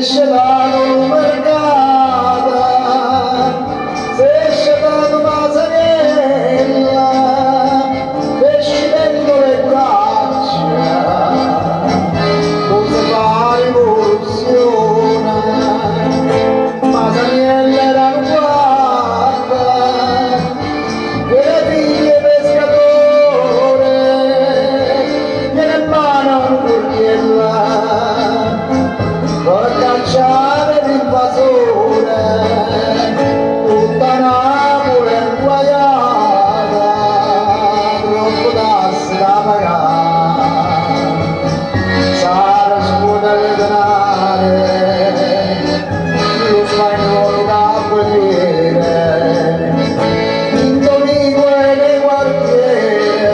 scevano mercata, se scevano Masaniella, pesci dentro le braccia, cose fa rivoluzione, Masaniella era guarda, e le figlie pescatore, viene in mano un cucchiella, per cacciare l'invasore, tutta Napoli è inguaiata, troppo tasse da pagare, sarà scuola di denare, lo spagnolo da guerriere, Indonico e le guardiere,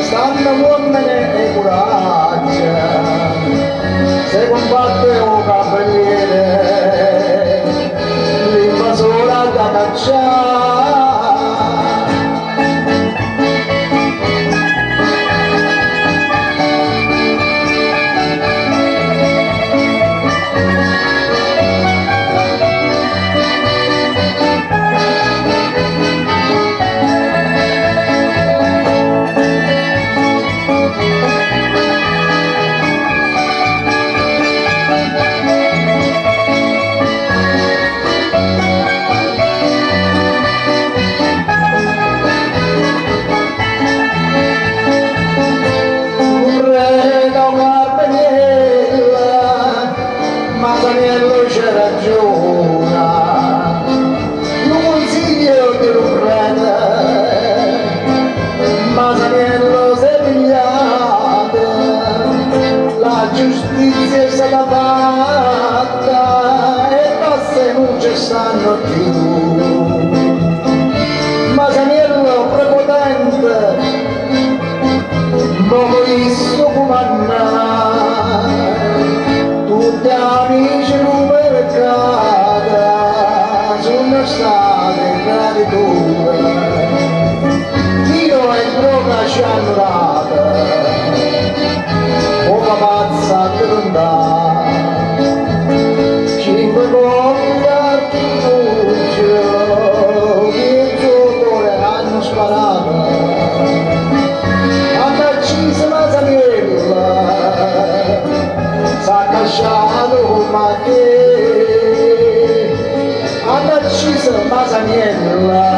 stanno uomini e coraggio, se combatte un cavaliere, l'invasore da cacciare. Masaniello c'è ragione, io consiglio che lo prenda, Masaniello se pigliate, la giustizia è stata fatta e tasse non ci stanno più. Masaniello prepotente, non lo visto comandare, tutti amici non mercata, sono state gratitudine, Dio e droga ci hanno dato, poca pazza che non dà, 5 colpi d'artificio, che il suo cuore hanno sparato, hanno ucciso Masaniella, s'ha cacciato ma che hanno ucciso Masaniella.